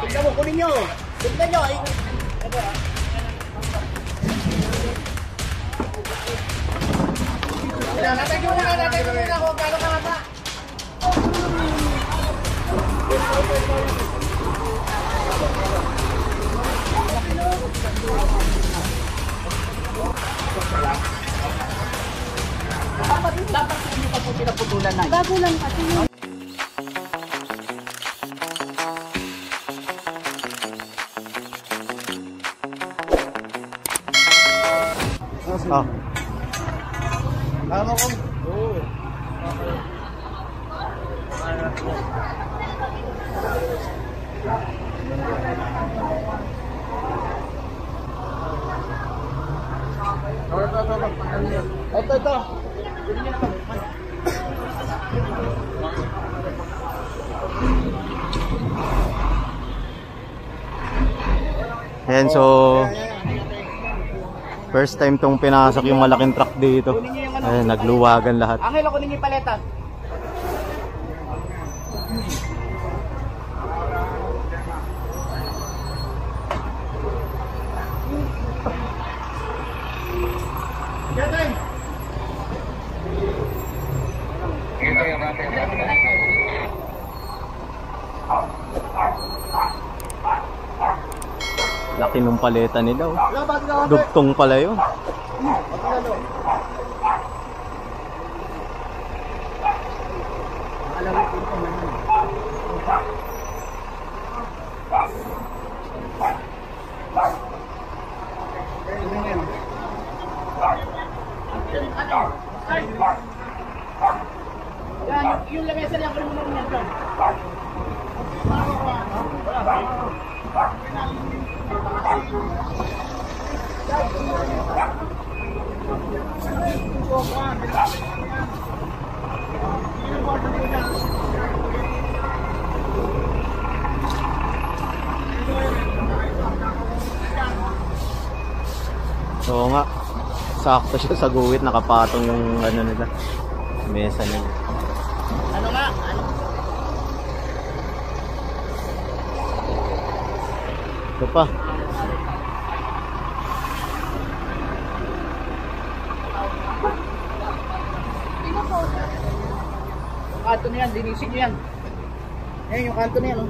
Tignan mo, kunin nyo. Tignan nyo. Natay ko muna kung gano'n kalata. Dapat hindi pa po pinaputulan na. Bago lang kasi. Oh. Tama ko. Oo. Ito. Ayan, so first time tong pinasok yung malaking truck dito. Ayan, nagluwagan lahat. Angel, kunin niyo yung paleta. Laki nung paleta nila. Oh. Dugtong pala yun. Yung lamesa niya, kunin mo na niya. Oo nga. Sakto siya sa guwit, nakapatong yung ano nila. Mesa nila. Ano nga? Ano? Ito pa. Kanto na yan, dinisig nyo yan. Ayan yung kanto na yan. Oh.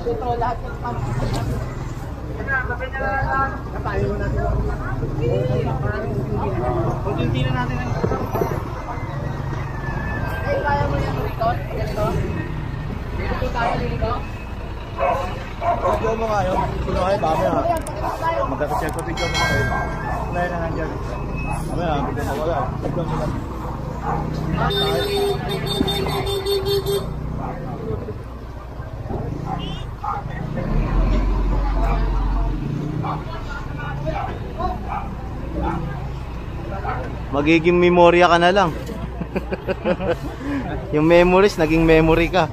Ito lahat ng tayo natin. Kunti na natin. Ay, kaya mo yan dito? Dito? Dito tayo dito? Video mo nga yun. Sino kayo? Dami ha. Magkakasya ko video mo kayo. Wala na nandiyan. Kami na, hindi na wala. Video mo lang. Magiging memorya ka na lang. Yung memories, naging memory ka.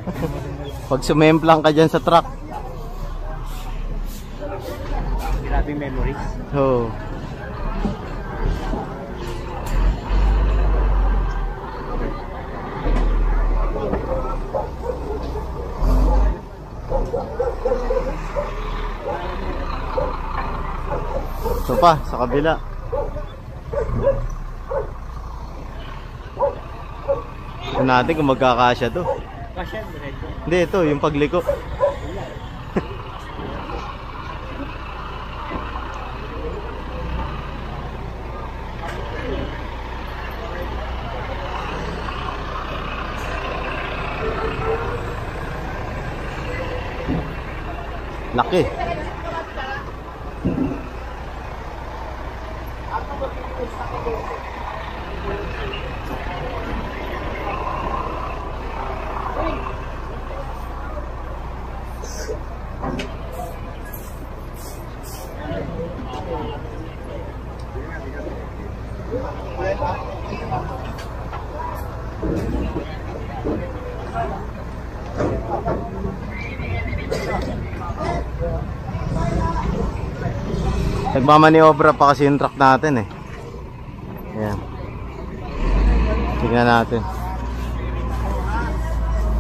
Pag sumemplang ka dyan sa truck. Grabe memories. Oo. Ito pa, sa kabila. Ito natin kung magkakasya to. Kasya, diretso. Hindi, ito, yung pagliko. Laki. Nagmamaniobra pa kasi yung truck natin eh. Ayan. Tingnan natin.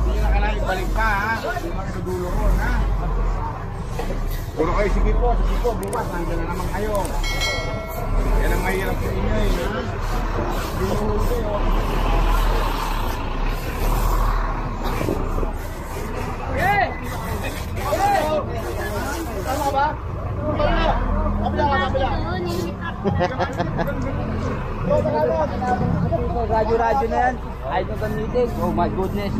Hindi na kailangan balik pa ha. Hindi makadulo ko ha. Puro kayo sige po, bukas nandiyan na naman kayo. Yan ang mahirap sa inyo eh ha. Binuhuli kayo. Tama ba? Kabila. Radyo na yan. I don't need it. Oh my goodness.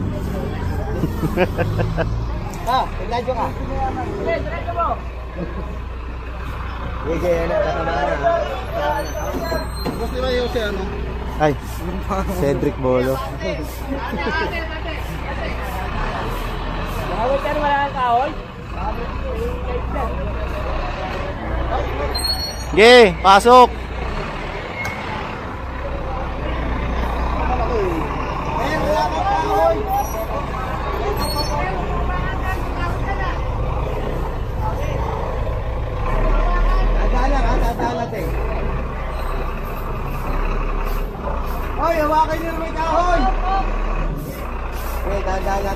Radyo ka. Radyo mo. Sige, yan na. Gusto ba yung siya ano? Ay, Cedric Bolo. Nakawag ka naman ang kahoy? Ge, pasok. Hoy, hawakan niyo may kahoy! Wait, dadala.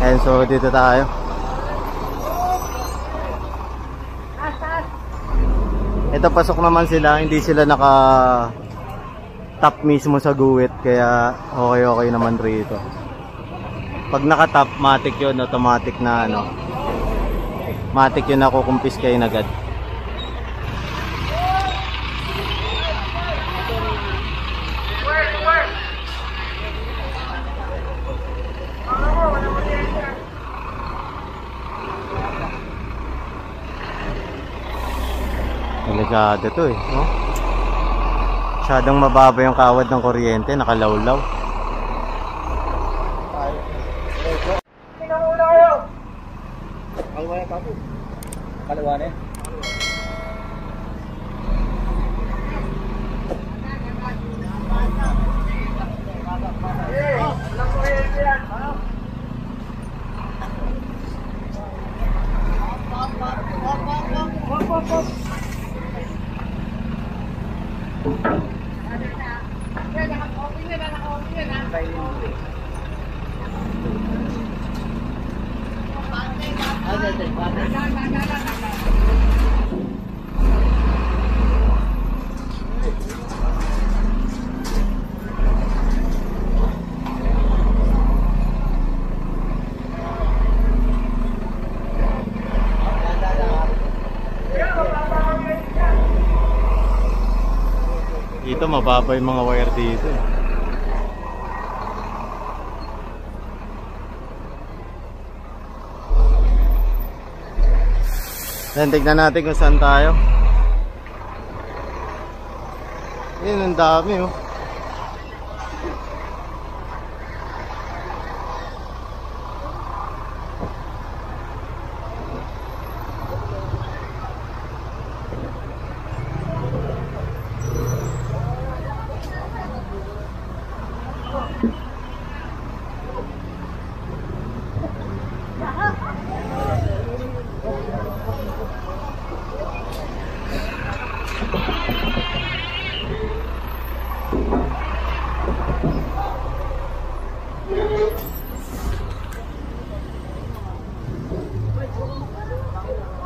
Ayan, so dito tayo. Ito, pasok naman sila. Hindi sila naka top mismo sa guwit, kaya okay naman rito. Pag naka top, matic yun, automatic na ano, matic yun, nakukumpis kayo agad. Delikado to eh, no? Masyadong mababa yung kawad ng kuryente, nakalawlaw. Kalawa na eh. Dito mababa yung mga wire dito eh. Then tignan natin kung saan tayo. Yun, ang dami oh.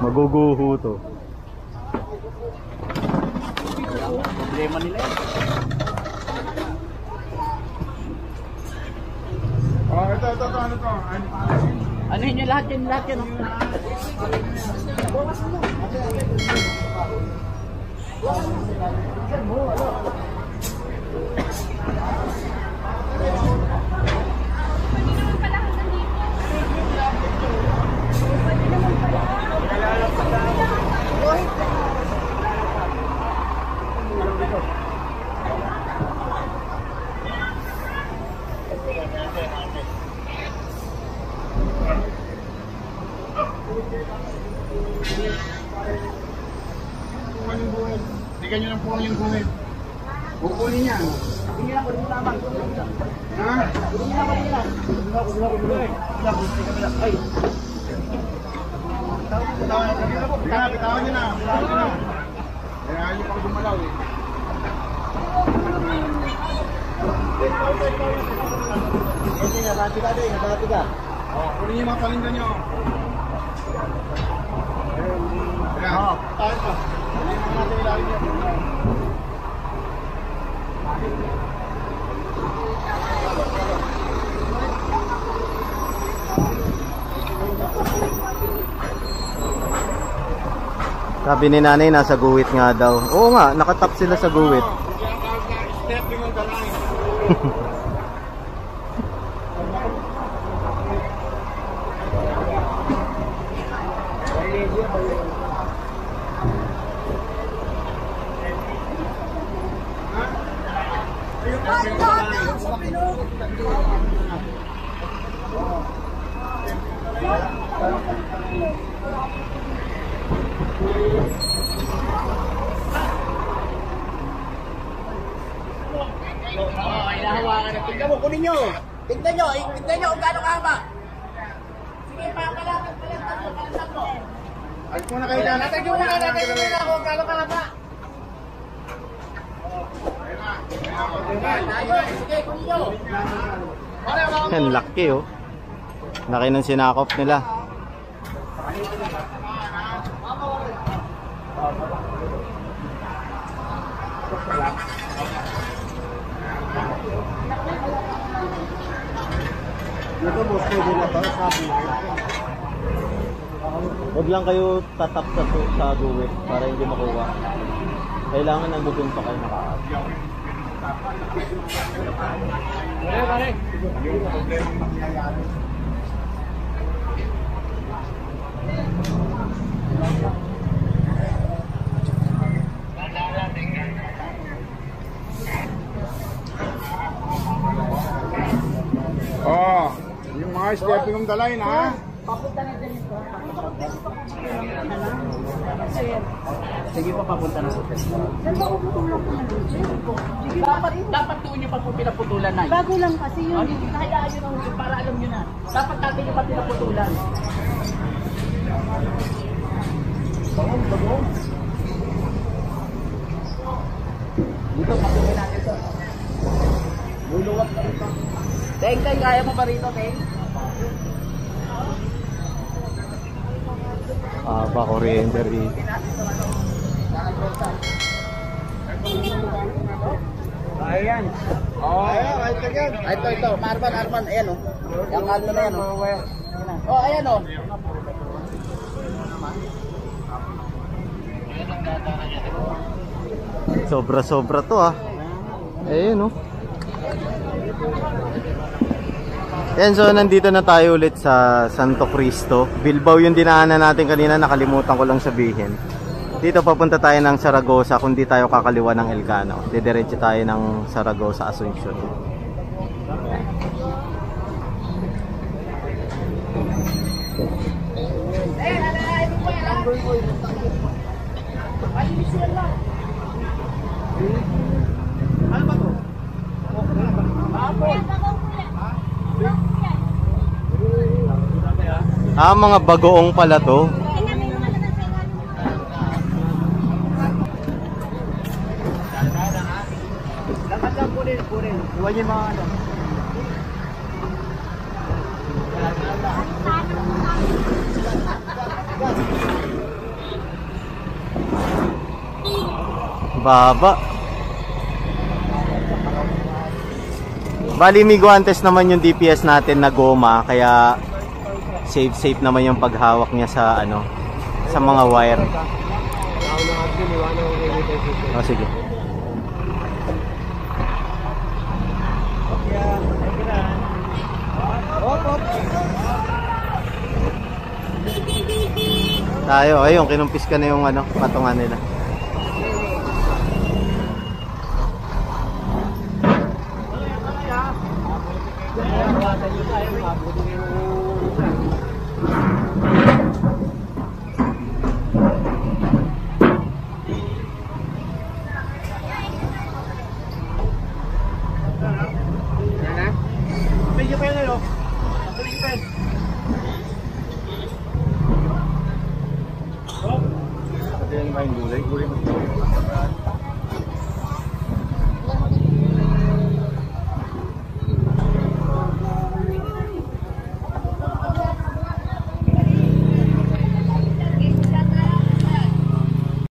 Maguguho to. Problema nila eh. Oh, ito, ano to? Ano yun lahat yan? Bigyan nyo ng pulang yung guhit. Kukunin niya. Hindi na, kunin mo naman. Ha? Kunin mo naman nila. Ay. Bitawan nyo na. Kaya ayaw pa gumalaw eh. Kunin yung mga palinda nyo. Ayan. Tayo pa. Kunin mo natin ilalim nyo. Sabi ni nanay, nasa guwit nga daw. Oo nga, nakatap sila sa guwit. Stepping on the line. Tignan mo, kunin nyo. Tignan nyo kung gaano kahaba. Sige, pakalatan mo. Alis muna kayo dyan. Natagyo muna kung gaano kahaba. Sige, kunin nyo. Yan, laki oh. Laki ng sinakop nila. Ito boss, pwede na ba? Sabi. Huwag lang kayo tatap sa guwit para hindi makuha. Kailangan nandun pa kayo nakaas. Pare. Yung problema mangyayari. Oh, yung mga stepping on the line ha. Papunta na din ito. Sige pa, papunta na sa festival. Dapat doon yung pinaputulan na. Bago lang kasi yun. Hayaan nyo na para alam nyo na. Dapat natin yung pinaputulan. Bagong. Dito, papunta natin ito. Luluwag na ito. Teng, kaya mo ba rito, Teng? Ba kuryente rin. Ayan. Oh, right again. Ito. Arman. Ayan o. Yung kalmo na yan o. Oh, ayan o. Sobra to ah. Ayun oh. Yan, so nandito na tayo ulit sa Santo Cristo. Bilbao yung dinaanan natin kanina, nakalimutan ko lang sabihin. Dito papunta tayo ng Zaragoza kung di tayo kakaliwa ng Elcano. Didiretso tayo ng Zaragoza, Asuncion. Ano ba to? Mga bagoong pala to. Dapat lang punin. Iwan niyo mga ano. Baba. Bali may guantes naman yung DPS natin na goma, kaya safe naman yung paghawak niya sa ano, sa mga wire. Oh, sige. Tayo, ayun, kinumpis ka na yung ano, patungan nila. yung main gulay. Gulay mo.